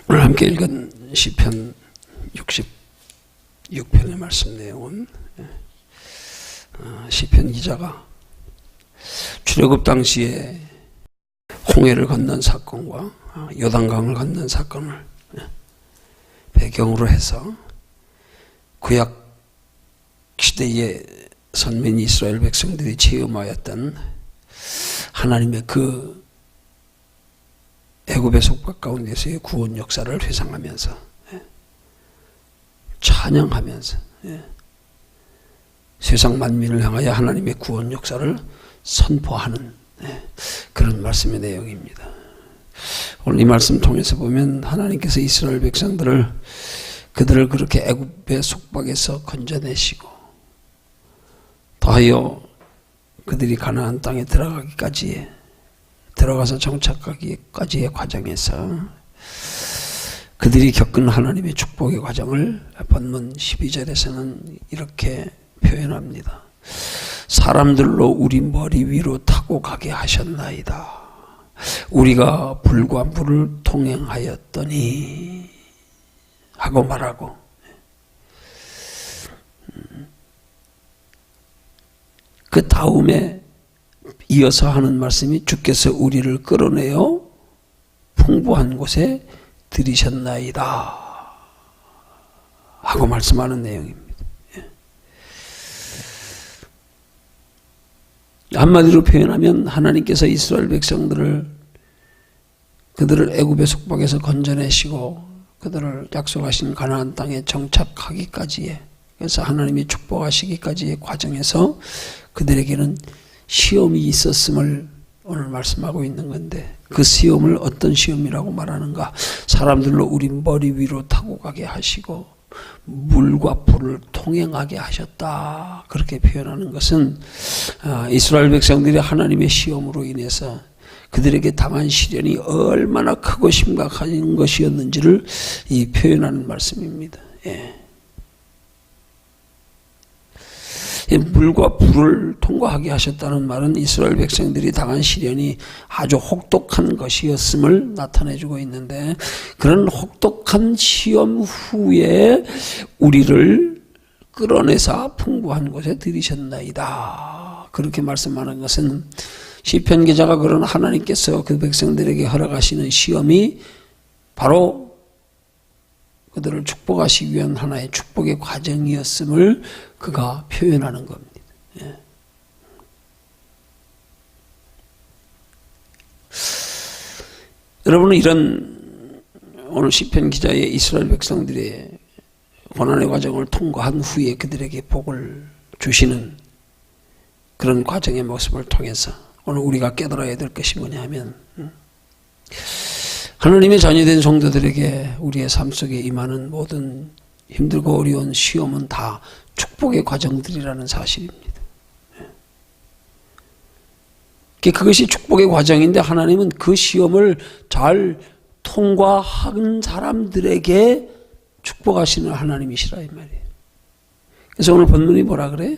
오늘 함께 읽은 시편 66편의 말씀 내용은 시편 기자가 출애굽 당시에 홍해를 건넌 사건과 요단강을 건넌 사건을 배경으로 해서 구약 시대의 선민 이스라엘 백성들이 체험하였던 하나님의 그 애굽의 속박 가운데서의 구원 역사를 회상하면서 찬양하면서 세상 만민을 향하여 하나님의 구원 역사를 선포하는 그런 말씀의 내용입니다. 오늘 이 말씀 통해서 보면 하나님께서 이스라엘 백성들을 그들을 그렇게 애굽의 속박에서 건져내시고 더하여 그들이 가나안 땅에 들어가서 정착하기까지의 과정에서 그들이 겪은 하나님의 축복의 과정을 본문 12절에서는 이렇게 표현합니다. 사람들로 우리 머리 위로 타고 가게 하셨나이다. 우리가 불과 물을 통행하였더니 하고 말하고 그 다음에 이어서 하는 말씀이 주께서 우리를 끌어내어 풍부한 곳에 들이셨나이다 하고 말씀하는 내용입니다. 한마디로 표현하면 하나님께서 이스라엘 백성들을 그들을 애굽의 속박에서 건져내시고 그들을 약속하신 가나안 땅에 정착하기까지의, 그래서 하나님이 축복하시기까지의 과정에서 그들에게는 시험이 있었음을 오늘 말씀하고 있는 건데, 그 시험을 어떤 시험이라고 말하는가? 사람들로 우리 머리 위로 타고 가게 하시고 물과 불을 통행하게 하셨다, 그렇게 표현하는 것은 이스라엘 백성들이 하나님의 시험으로 인해서 그들에게 당한 시련이 얼마나 크고 심각한 것이었는지를 표현하는 말씀입니다. 물과 불을 통과하게 하셨다는 말은 이스라엘 백성들이 당한 시련이 아주 혹독한 것이었음을 나타내주고 있는데, 그런 혹독한 시험 후에 우리를 끌어내사 풍부한 곳에 들이셨나이다, 그렇게 말씀하는 것은 시편 기자가 그런 하나님께서 그 백성들에게 허락하시는 시험이 바로 그들을 축복하시기 위한 하나의 축복의 과정이었음을 그가 표현하는 겁니다. 여러분은 이런 오늘 시편 기자의 이스라엘 백성들의 고난의 과정을 통과한 후에 그들에게 복을 주시는 그런 과정의 모습을 통해서 오늘 우리가 깨달아야 될 것이 뭐냐 하면, 하나님의 자녀된 성도들에게 우리의 삶 속에 임하는 모든 힘들고 어려운 시험은 다 축복의 과정들이라는 사실입니다. 그것이 축복의 과정인데 하나님은 그 시험을 잘 통과한 사람들에게 축복하시는 하나님이시라 이 말이에요. 그래서 오늘 본문이 뭐라 그래요?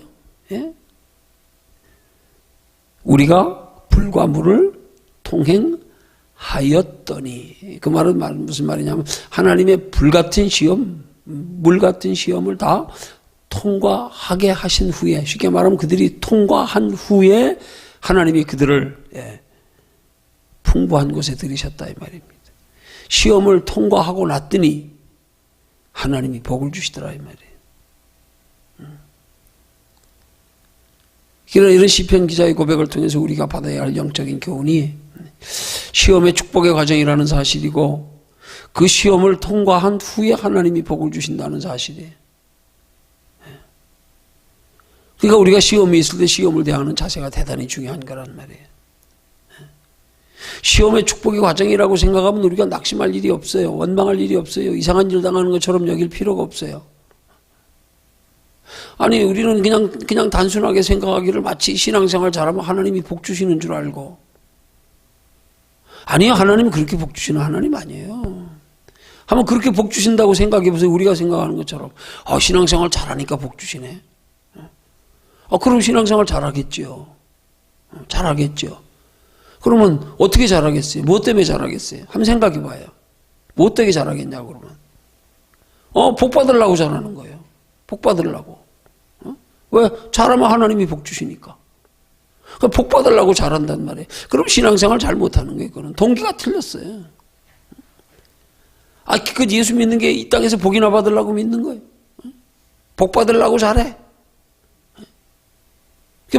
우리가 불과 물을 통행하였더니, 그 말은 무슨 말이냐면 하나님의 불같은 시험, 물 같은 시험을 다 통과하게 하신 후에, 쉽게 말하면 그들이 통과한 후에 하나님이 그들을 풍부한 곳에 들이셨다 이 말입니다. 시험을 통과하고 났더니 하나님이 복을 주시더라 이 말이에요. 이런 시편 기자의 고백을 통해서 우리가 받아야 할 영적인 교훈이 시험의 축복의 과정이라는 사실이고, 그 시험을 통과한 후에 하나님이 복을 주신다는 사실이에요. 그러니까 우리가 시험이 있을 때 시험을 대하는 자세가 대단히 중요한 거란 말이에요. 시험의 축복의 과정이라고 생각하면 우리가 낙심할 일이 없어요. 원망할 일이 없어요. 이상한 일 당하는 것처럼 여길 필요가 없어요. 아니, 우리는 그냥 단순하게 생각하기를 마치 신앙생활 잘하면 하나님이 복 주시는 줄 알고. 아니요, 하나님은 그렇게 복 주시는 하나님 아니에요. 한번 그렇게 복 주신다고 생각해 보세요. 우리가 생각하는 것처럼 신앙생활 잘하니까 복 주시네. 그럼 신앙생활 잘하겠죠. 잘하겠죠. 그러면 어떻게 잘하겠어요? 무엇 때문에 잘하겠어요? 한번 생각해 봐요. 못되게 잘하겠냐 그러면. 복 받으려고 잘하는 거예요. 복 받으려고. 왜? 잘하면 하나님이 복 주시니까. 복 받으려고 잘한단 말이에요. 그럼 신앙생활 잘 못하는 거예요. 그거는 동기가 틀렸어요. 그 예수 믿는 게 이 땅에서 복이나 받으려고 믿는 거예요. 복 받으려고 잘해.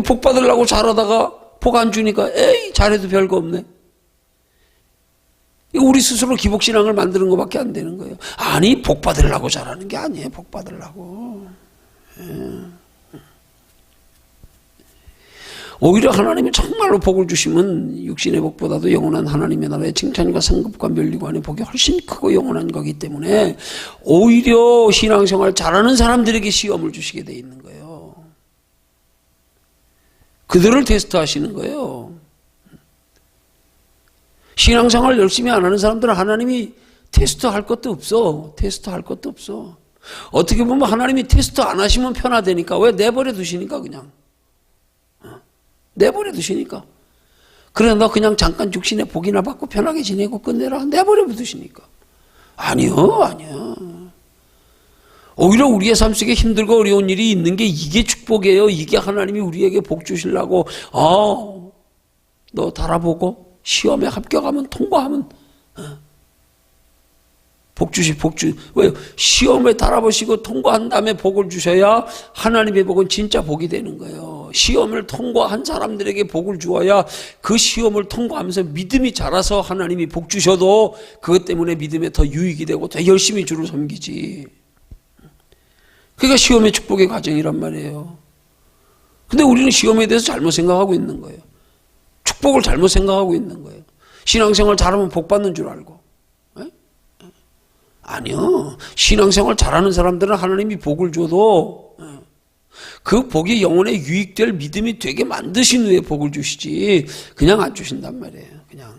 복 받으려고 잘하다가 복 안 주니까 에이 잘해도 별거 없네. 우리 스스로 기복신앙을 만드는 것밖에 안 되는 거예요. 아니 복 받으려고 잘하는 게 아니에요. 복 받으려고. 오히려 하나님이 정말로 복을 주시면 육신의 복보다도 영원한 하나님의 나라의 칭찬과 상급과 면류관의 복이 훨씬 크고 영원한 거기 때문에 오히려 신앙생활 잘하는 사람들에게 시험을 주시게 돼 있는 거예요. 그들을 테스트하시는 거예요. 신앙생활 열심히 안 하는 사람들은 하나님이 테스트할 것도 없어. 테스트할 것도 없어. 어떻게 보면 하나님이 테스트 안 하시면 편하다니까. 왜? 내버려 두시니까 그냥. 내버려 두시니까. 그래 너 그냥 잠깐 육신의 복이나 받고 편하게 지내고 끝내라. 내버려 두시니까. 아니요. 오히려 우리의 삶 속에 힘들고 어려운 일이 있는 게 이게 축복이에요. 이게 하나님이 우리에게 복 주시려고. 너 달아보고 시험에 합격하면 통과하면 왜요? 시험에 달아보시고 통과한 다음에 복을 주셔야 하나님의 복은 진짜 복이 되는 거예요. 시험을 통과한 사람들에게 복을 주어야 그 시험을 통과하면서 믿음이 자라서 하나님이 복 주셔도 그것 때문에 믿음에 더 유익이 되고 더 열심히 주를 섬기지. 그러니까 시험의 축복의 과정이란 말이에요. 근데 우리는 시험에 대해서 잘못 생각하고 있는 거예요. 축복을 잘못 생각하고 있는 거예요. 신앙생활 잘하면 복 받는 줄 알고. 아니요. 신앙생활 잘하는 사람들은 하나님이 복을 줘도 그 복이 영혼에 유익될 믿음이 되게 만드신 후에 복을 주시지 그냥 안 주신단 말이에요. 그냥.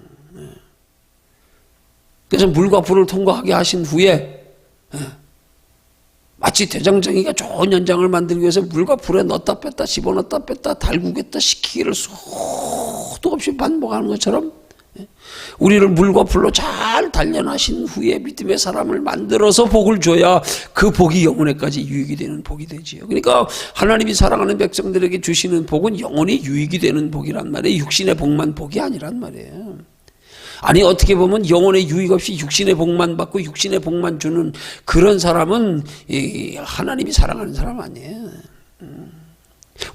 그래서 물과 불을 통과하게 하신 후에 마치 대장장이가 좋은 연장을 만들기 위해서 물과 불에 넣었다 뺐다 집어넣었다 뺐다 달구겠다 시키기를 수도 없이 반복하는 것처럼 우리를 물과 불로 잘 단련하신 후에 믿음의 사람을 만들어서 복을 줘야 그 복이 영혼에까지 유익이 되는 복이 되지요. 그러니까 하나님이 사랑하는 백성들에게 주시는 복은 영혼이 유익이 되는 복이란 말이에요. 육신의 복만 복이 아니란 말이에요. 아니 어떻게 보면 영혼의 유익 없이 육신의 복만 받고 육신의 복만 주는 그런 사람은 하나님이 사랑하는 사람 아니에요.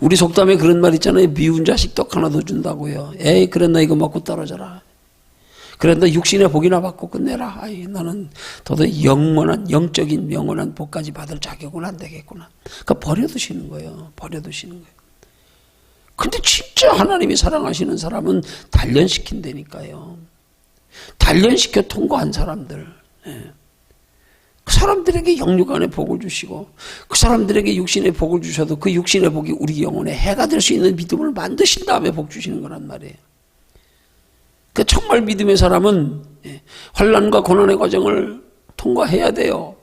우리 속담에 그런 말 있잖아요. 미운 자식 떡 하나 더 준다고요. 에이 그래 너 이거 먹고 떨어져라. 그래 너 육신의 복이나 받고 끝내라. 아이 너는 도저히 영적인 영원한 복까지 받을 자격은 안 되겠구나. 그러니까 버려두시는 거예요. 버려두시는 거예요. 근데 진짜 하나님이 사랑하시는 사람은 단련시킨다니까요. 단련시켜 통과한 사람들. 그 사람들에게 영육간의 복을 주시고 그 사람들에게 육신의 복을 주셔도 그 육신의 복이 우리 영혼에 해가 될 수 있는 믿음을 만드신 다음에 복 주시는 거란 말이에요. 그 정말 믿음의 사람은 환난과 고난의 과정을 통과해야 돼요.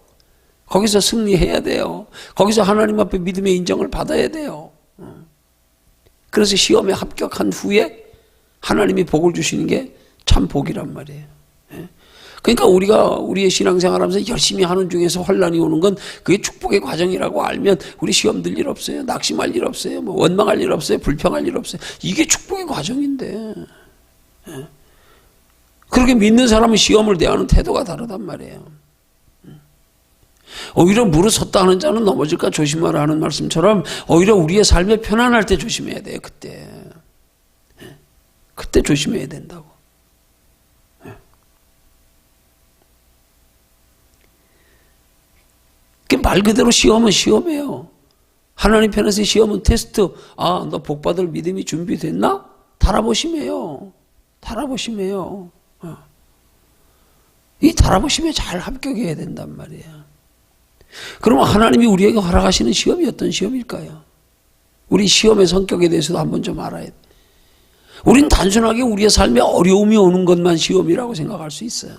거기서 승리해야 돼요. 거기서 하나님 앞에 믿음의 인정을 받아야 돼요. 그래서 시험에 합격한 후에 하나님이 복을 주시는 게 참 복이란 말이에요. 그러니까 우리가 우리의 신앙생활하면서 열심히 하는 중에서 환난이 오는 건 그게 축복의 과정이라고 알면 우리 시험 들 일 없어요. 낙심할 일 없어요. 뭐 원망할 일 없어요. 불평할 일 없어요. 이게 축복의 과정인데. 그렇게 믿는 사람은 시험을 대하는 태도가 다르단 말이에요. 오히려 무릇 섰다 하는 자는 넘어질까 조심하라 하는 말씀처럼 오히려 우리의 삶에 편안할 때 조심해야 돼요. 그때 조심해야 된다고. 말 그대로 시험은 시험이에요. 하나님 편에서 시험은 테스트. 너 복받을 믿음이 준비됐나? 달아보심이에요. 달아보심이에요. 이 달아보심에 잘 합격해야 된단 말이에요. 그러면 하나님이 우리에게 허락하시는 시험이 어떤 시험일까요? 우리 시험의 성격에 대해서도 한번 좀 알아야 돼. 우린 단순하게 우리의 삶에 어려움이 오는 것만 시험이라고 생각할 수 있어요.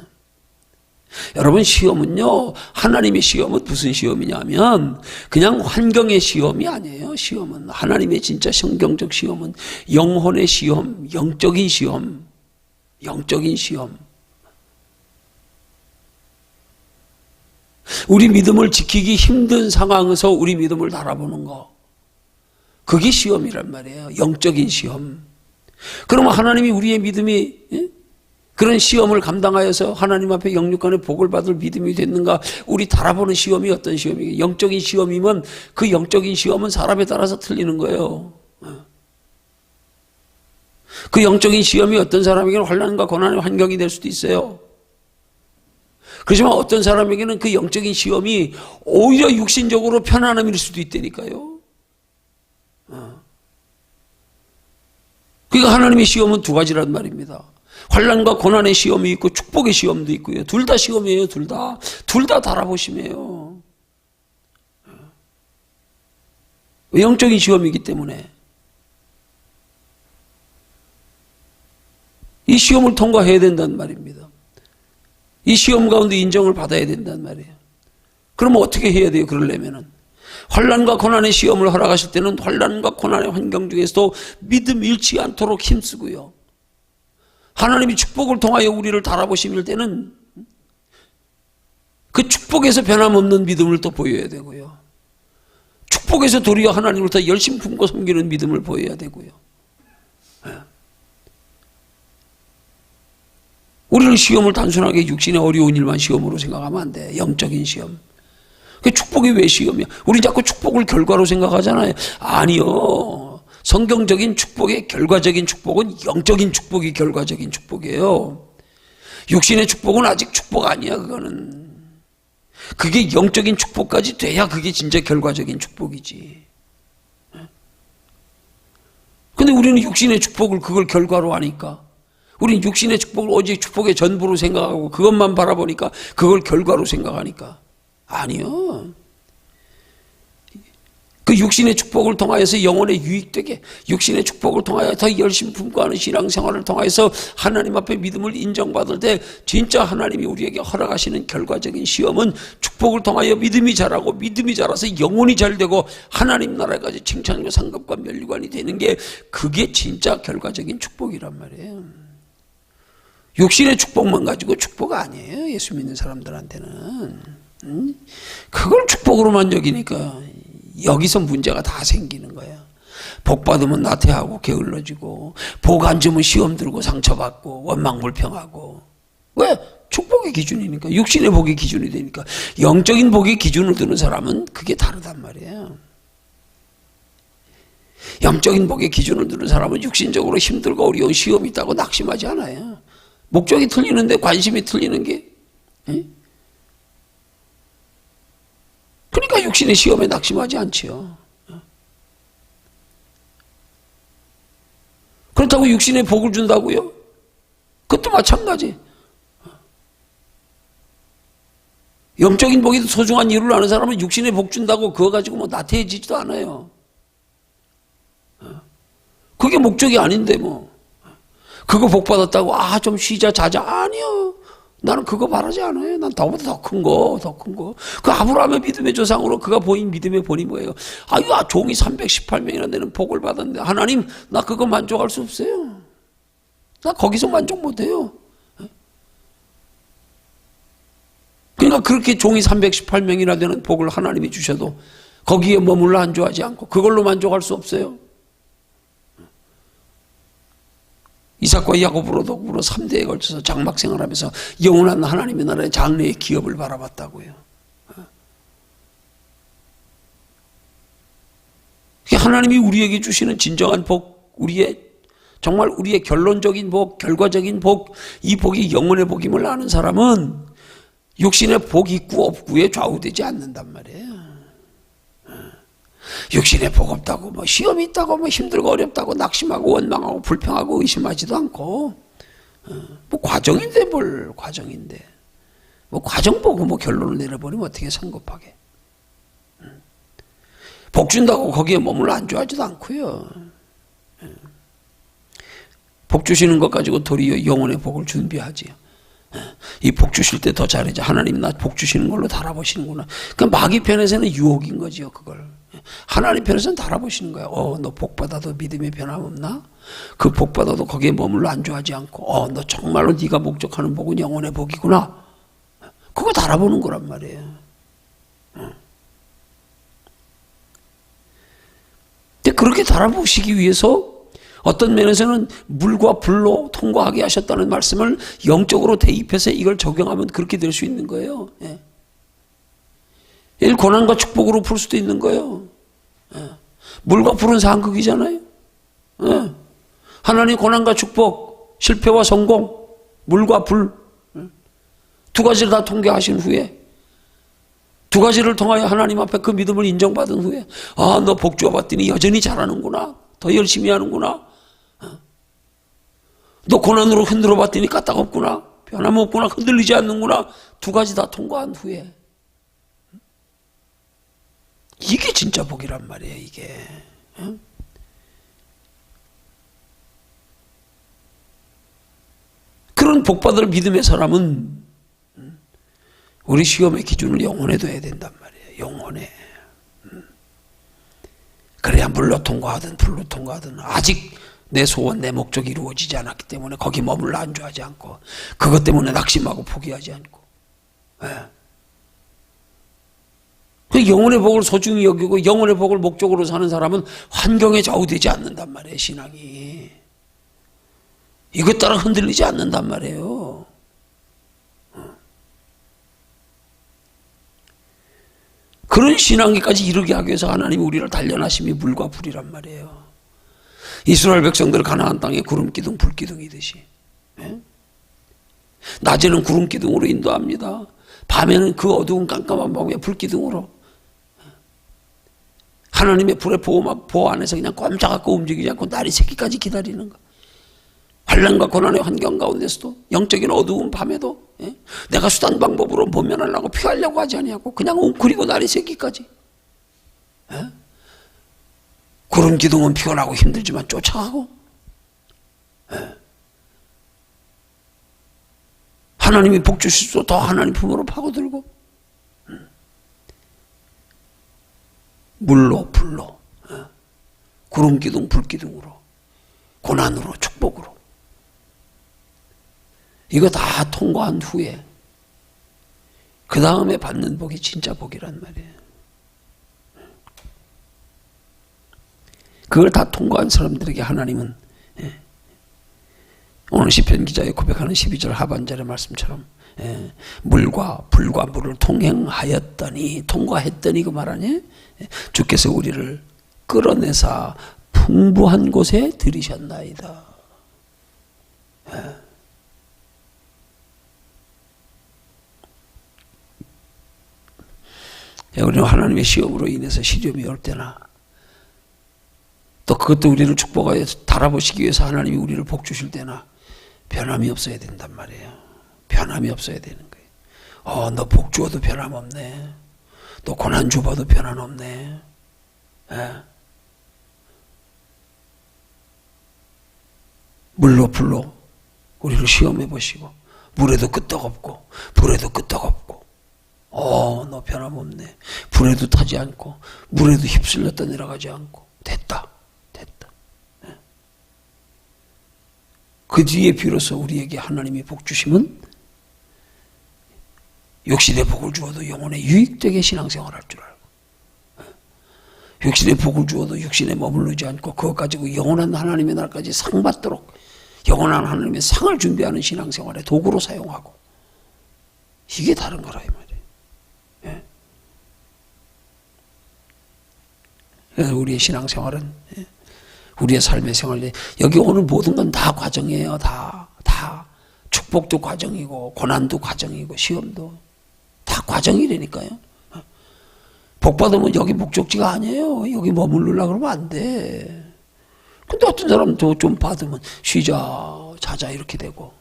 여러분 시험은요, 하나님의 시험은 무슨 시험이냐면 그냥 환경의 시험이 아니에요. 시험은 하나님의 진짜 성경적 시험은 영혼의 시험, 영적인 시험, 영적인 시험. 우리 믿음을 지키기 힘든 상황에서 우리 믿음을 달아보는 거. 그게 시험이란 말이에요. 영적인 시험. 그러면 하나님이 우리의 믿음이 그런 시험을 감당하여서 하나님 앞에 영육간의 복을 받을 믿음이 됐는가? 우리 달아보는 시험이 어떤 시험이에요? 영적인 시험이면 그 영적인 시험은 사람에 따라서 틀리는 거예요. 그 영적인 시험이 어떤 사람에게는 환난과 고난의 환경이 될 수도 있어요. 그렇지만 어떤 사람에게는 그 영적인 시험이 오히려 육신적으로 편안함일 수도 있다니까요. 그러니까 하나님의 시험은 두 가지란 말입니다. 환난과 고난의 시험이 있고 축복의 시험도 있고요. 둘 다 시험이에요. 둘 다. 둘 다 달아보심이에요. 영적인 시험이기 때문에 이 시험을 통과해야 된다는 말입니다. 이 시험 가운데 인정을 받아야 된단 말이에요. 그러면 어떻게 해야 돼요? 그러려면은 환난과 고난의 시험을 허락하실 때는 환난과 고난의 환경 중에서도 믿음 잃지 않도록 힘쓰고요. 하나님이 축복을 통하여 우리를 달아보실 때는 그 축복에서 변함없는 믿음을 또 보여야 되고요. 축복에서 도리어 하나님을 더 열심히 품고 섬기는 믿음을 보여야 되고요. 우리는 시험을 단순하게 육신의 어려운 일만 시험으로 생각하면 안 돼. 영적인 시험. 그 축복이 왜 시험이야? 우리 자꾸 축복을 결과로 생각하잖아요. 아니요. 성경적인 축복의 결과적인 축복은 영적인 축복이 결과적인 축복이에요. 육신의 축복은 아직 축복 아니야. 그거는. 그게 영적인 축복까지 돼야 그게 진짜 결과적인 축복이지. 근데 우리는 육신의 축복을 그걸 결과로 하니까 우리는 육신의 축복을 오직 축복의 전부로 생각하고 그것만 바라보니까 그걸 결과로 생각하니까 아니요. 그 육신의 축복을 통하여서 영혼에 유익되게 육신의 축복을 통하여 더 열심히 품고 하는 신앙생활을 통해서 하나님 앞에 믿음을 인정받을 때 진짜 하나님이 우리에게 허락하시는 결과적인 시험은 축복을 통하여 믿음이 자라고 믿음이 자라서 영혼이 잘되고 하나님 나라까지 칭찬과 상급과 면류관이 되는 게 그게 진짜 결과적인 축복이란 말이에요. 육신의 축복만 가지고 축복 아니에요. 예수 믿는 사람들한테는. 그걸 축복으로만 여기니까 여기서 문제가 다 생기는 거야. 복 받으면 나태하고 게을러지고 복 안 주면 시험 들고 상처받고 원망불평하고. 왜? 축복의 기준이니까. 육신의 복이 기준이 되니까. 영적인 복이 기준을 두는 사람은 그게 다르단 말이에요. 영적인 복의 기준을 두는 사람은 육신적으로 힘들고 어려운 시험이 있다고 낙심하지 않아요. 목적이 틀리는데 관심이 틀리는 게. 그러니까 육신의 시험에 낙심하지 않지요. 그렇다고 육신의 복을 준다고요? 그것도 마찬가지. 영적인 복이 소중한 이유를 아는 사람은 육신의 복 준다고 그거 가지고 뭐 나태해지지도 않아요. 그게 목적이 아닌데 뭐. 그거 복 받았다고 좀 쉬자 자자. 아니요. 나는 그거 바라지 않아요. 난 나보다 더 큰 거. 그 아브라함의 믿음의 조상으로 그가 보인 믿음의 본이 뭐예요? 종이 318명이나 되는 복을 받았는데 하나님 나 그거 만족할 수 없어요. 나 거기서 만족 못해요. 그러니까 그렇게 종이 318명이나 되는 복을 하나님이 주셔도 거기에 머물러 안주하지 않고 그걸로 만족할 수 없어요. 이삭과 야곱으로 더불어 3대에 걸쳐서 장막 생활하면서 영원한 하나님의 나라의 장래의 기업을 바라봤다고요. 하나님이 우리에게 주시는 진정한 복, 정말 우리의 결론적인 복, 결과적인 복, 이 복이 영혼의 복임을 아는 사람은 육신의 복 있고 없고에 좌우되지 않는단 말이에요. 육신에 복 없다고 뭐 시험이 있다고 뭐 힘들고 어렵다고 낙심하고 원망하고 불평하고 의심하지도 않고 뭐 과정인데 뭘 과정인데 뭐 과정 보고 뭐 결론을 내려버리면 어떻게 성급하게 복 준다고 거기에 머물러 안주하지도 않고요. 복 주시는 것 가지고 도리어 영혼의 복을 준비하지요. 이 복 주실 때 더 잘해줘. 하나님 나 복 주시는 걸로 달아보시는구나. 그 마귀 편에서는 유혹인 거지요. 그걸 하나님 편에서는 달아보시는 거야. 너 복 받아도 믿음의 변함없나? 그 복 받아도 거기에 머물러 안주하지 않고 너 정말로 네가 목적하는 복은 영혼의 복이구나. 그거 달아보는 거란 말이에요. 그렇게 달아보시기 위해서 어떤 면에서는 물과 불로 통과하게 하셨다는 말씀을 영적으로 대입해서 이걸 적용하면 그렇게 될 수 있는 거예요. 예. 이걸 고난과 축복으로 풀 수도 있는 거예요. 예. 물과 불은 상극이잖아요. 예. 하나님 고난과 축복, 실패와 성공, 물과 불, 두 가지를 다 통과하신 후에, 두 가지를 통하여 하나님 앞에 그 믿음을 인정받은 후에, 아, 너 복 주어봤더니 여전히 잘하는구나. 더 열심히 하는구나. 너 고난으로 흔들어 봤더니 까딱없구나. 변함없구나. 흔들리지 않는구나. 두 가지 다 통과한 후에. 이게 진짜 복이란 말이에요, 이게. 그런 복받을 믿음의 사람은 우리 시험의 기준을 영혼에 둬야 된단 말이에요. 영혼에. 그래야 물로 통과하든 불로 통과하든 아직 내 소원, 내 목적이 이루어지지 않았기 때문에 거기 머물러 안주하지 않고 그것 때문에 낙심하고 포기하지 않고. 네. 그 영혼의 복을 소중히 여기고 영혼의 복을 목적으로 사는 사람은 환경에 좌우되지 않는단 말이에요. 신앙이. 이것 따라 흔들리지 않는단 말이에요. 그런 신앙에까지 이르게 하기 위해서 하나님이 우리를 단련하심이 물과 불이란 말이에요. 이스라엘 백성들 가나안 땅에 구름 기둥, 불 기둥이듯이. 예? 낮에는 구름 기둥으로 인도합니다. 밤에는 그 어두운 깜깜한 밤에 불 기둥으로. 하나님의 불의 보호 안에서 그냥 꼼짝없고 움직이지 않고 날이 새기까지 기다리는 거. 환난과 고난의 환경 가운데서도 영적인 어두운 밤에도 예? 내가 수단 방법으로 모면하려고 피하려고 하지 아니하고 그냥 웅크리고 날이 새기까지. 예? 구름 기둥은 피곤하고 힘들지만 쫓아가고. 예? 하나님이 복 주실수록 더 하나님 품으로 파고들고. 물로 불로 예? 구름 기둥 불 기둥으로 고난으로 축복으로. 이거 다 통과한 후에 그 다음에 받는 복이 진짜 복이란 말이에요. 그걸 다 통과한 사람들에게 하나님은 오늘 시편 기자의 고백하는 12절 하반절의 말씀처럼 물과 불과 물을 통행하였더니 통과했더니 그 말 아니에요? 주께서 우리를 끌어내사 풍부한 곳에 들이셨나이다. 우리는 하나님의 시험으로 인해서 시련이 올 때나 또 그것도 우리를 축복하여 달아보시기 위해서 하나님이 우리를 복 주실 때나 변함이 없어야 된단 말이에요. 변함이 없어야 되는 거예요. 너 복 주어도 변함없네. 너 고난 줘봐도 변함없네. 물로 불로 우리를 시험해 보시고 물에도 끄떡없고 불에도 끄떡없고 너 변함없네. 불에도 타지 않고 물에도 휩쓸렸다 내려가지 않고 됐다. 그 뒤에 비로소 우리에게 하나님이 복 주심은 육신의 복을 주어도 영혼에 유익되게 신앙생활할 줄 알고 육신의 복을 주어도 육신에 머무르지 않고 그것 가지고 영원한 하나님의 날까지 상 받도록 영원한 하나님의 상을 준비하는 신앙생활의 도구로 사용하고 이게 다른 거라 이 말이에요. 그래서 우리의 신앙생활은 우리의 삶의 생활에 여기 오는 모든 건 다 과정이에요. 다 축복도 과정이고 고난도 과정이고 시험도 다 과정이라니까요. 복 받으면 여기 목적지가 아니에요. 여기 머무르려고 그러면 안 돼. 근데 어떤 사람도 좀 받으면 쉬자 자자 이렇게 되고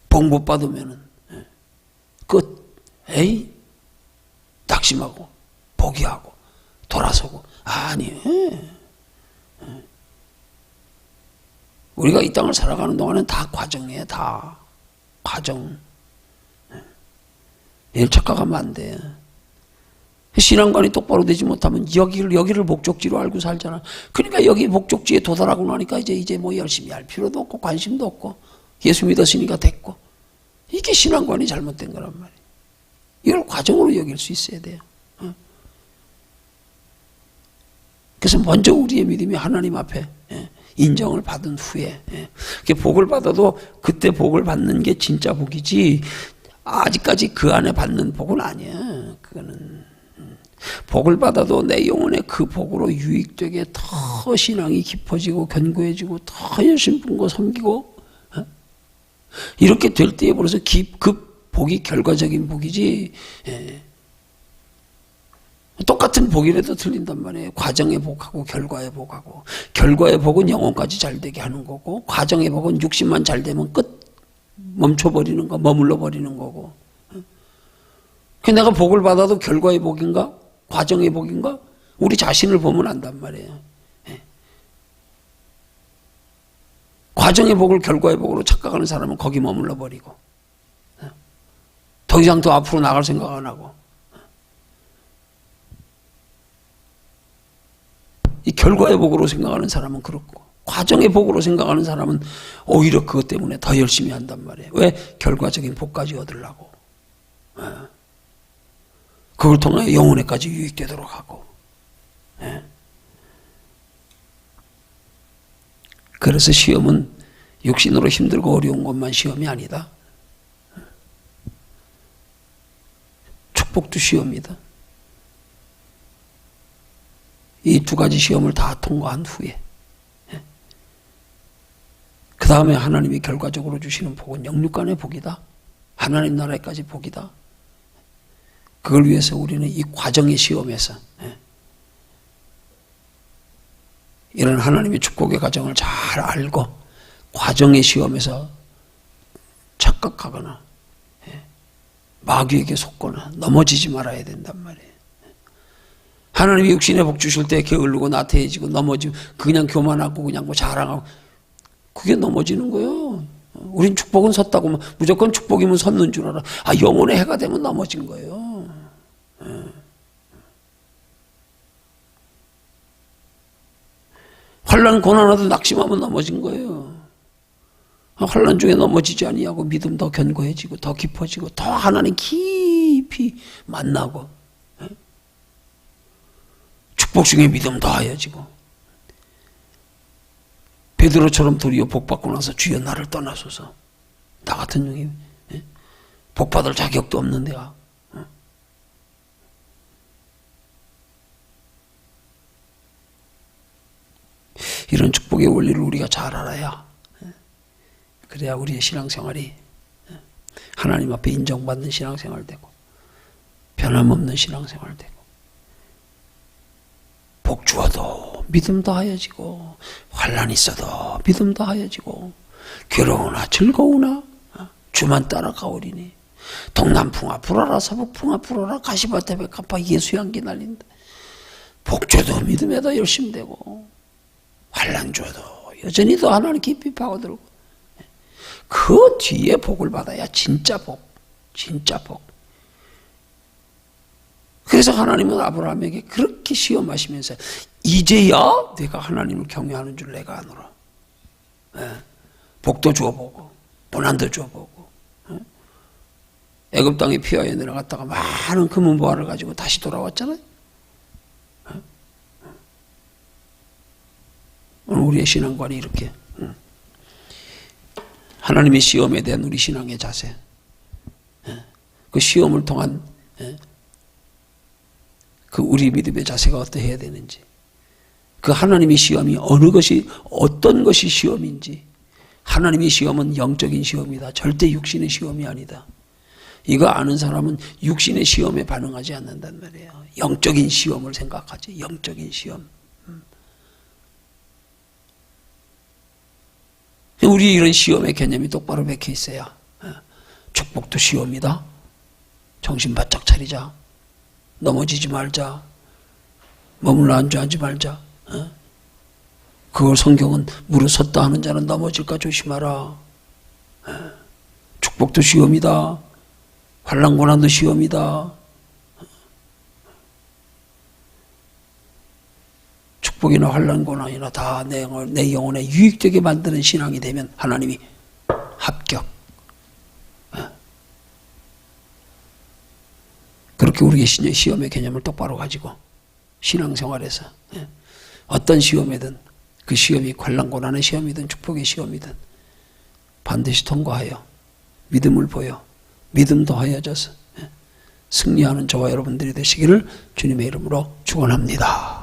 복 못 받으면은 끝. 에이 낙심하고 포기하고 돌아서고 아니에요. 우리가 이 땅을 살아가는 동안은 다 과정이에요. 다 과정. 일 착각하면 안 돼. 신앙관이 똑바로 되지 못하면 여기를 목적지로 알고 살잖아. 그러니까 여기 목적지에 도달하고 나니까 이제 뭐 열심히 할 필요도 없고 관심도 없고 예수 믿었으니까 됐고. 이게 신앙관이 잘못된 거란 말이에요. 이걸 과정으로 여길 수 있어야 돼요. 그래서 먼저 우리의 믿음이 하나님 앞에 인정을 받은 후에 복을 받아도 그때 복을 받는 게 진짜 복이지 아직까지 그 안에 받는 복은 아니야. 그거는 복을 받아도 내 영혼에 그 복으로 유익되게 더 신앙이 깊어지고 견고해지고 더 열심히 분고 섬기고 이렇게 될 때에 벌써 그 복이 결과적인 복이지 똑같은 복이라도 틀린단 말이에요. 과정의 복하고 결과의 복하고 결과의 복은 영혼까지 잘 되게 하는 거고 과정의 복은 육신만 잘 되면 끝 멈춰버리는 거 머물러 버리는 거고 내가 복을 받아도 결과의 복인가? 과정의 복인가? 우리 자신을 보면 안단 말이에요. 과정의 복을 결과의 복으로 착각하는 사람은 거기 머물러 버리고 더 이상 더 앞으로 나갈 생각 안 하고 이 결과의 복으로 생각하는 사람은 그렇고 과정의 복으로 생각하는 사람은 오히려 그것 때문에 더 열심히 한단 말이에요. 왜? 결과적인 복까지 얻으려고. 그걸 통해 영혼에까지 유익되도록 하고. 그래서 시험은 육신으로 힘들고 어려운 것만 시험이 아니다. 축복도 시험이다. 이 두 가지 시험을 다 통과한 후에 그 다음에 하나님이 결과적으로 주시는 복은 영육간의 복이다. 하나님 나라에까지 복이다. 그걸 위해서 우리는 이 과정의 시험에서 이런 하나님의 축복의 과정을 잘 알고 과정의 시험에서 착각하거나 마귀에게 속거나 넘어지지 말아야 된단 말이에요. 하나님이 육신의 복 주실 때 게을르고 나태해지고 넘어지고 그냥 교만하고 그냥 뭐 자랑하고 그게 넘어지는 거예요. 우린 축복은 섰다고 무조건 축복이면 섰는 줄 알아. 영혼의 해가 되면 넘어진 거예요. 환난 고난하도 낙심하면 넘어진 거예요. 환난 중에 넘어지지 아니하고 믿음 더 견고해지고 더 깊어지고 더 하나님 깊이 만나고 축복 중에 믿음 더하여지고 베드로처럼 도리어 복받고 나서 주여 나를 떠나소서 나 같은 영이 복받을 자격도 없는 데가 이런 축복의 원리를 우리가 잘 알아야 그래야 우리의 신앙생활이 하나님 앞에 인정받는 신앙생활 되고 변함없는 신앙생활 되고 복 주어도 믿음 더하여지고 환난 있어도 믿음 더하여지고 괴로우나 즐거우나 주만 따라가오리니 동남풍아 불어라 서북풍아 불어라 가시밭에 백합화 예수 향기 날린다. 복 줘도 믿음에도 열심히 되고 환난 줘도 여전히 더 하나님 깊이 파고들고 그 뒤에 복을 받아야 진짜 복, 진짜 복. 그래서 하나님은 아브라함에게 그렇게 시험하시면서 이제야 내가 하나님을 경외하는 줄 내가 아노라. 복도 주어보고 고난도 주어보고 애굽 땅에 피하여 내려갔다가 많은 금은보화를 가지고 다시 돌아왔잖아요. 오늘 우리의 신앙관이 이렇게 하나님의 시험에 대한 우리 신앙의 자세 그 시험을 통한 그 우리 믿음의 자세가 어떠해야 되는지 그 하나님의 시험이 어느 것이 어떤 것이 시험인지 하나님의 시험은 영적인 시험이다. 절대 육신의 시험이 아니다. 이거 아는 사람은 육신의 시험에 반응하지 않는단 말이에요. 영적인 시험을 생각하지. 영적인 시험. 우리 이런 시험의 개념이 똑바로 박혀 있어야 축복도 시험이다. 정신 바짝 차리자. 넘어지지 말자. 머물러 앉아하지 말자. 그걸 성경은 무릇 섰다 하는 자는 넘어질까 조심하라. 축복도 시험이다. 환난 고난도 시험이다. 축복이나 환난 고난이나 다 내 영혼에 유익되게 만드는 신앙이 되면 하나님이 합격. 그렇게 우리의 시험의 개념을 똑바로 가지고 신앙생활에서 어떤 시험이든 그 시험이 관랑고난의 시험이든 축복의 시험이든 반드시 통과하여 믿음을 보여 믿음 더하여져서 승리하는 저와 여러분들이 되시기를 주님의 이름으로 축원합니다.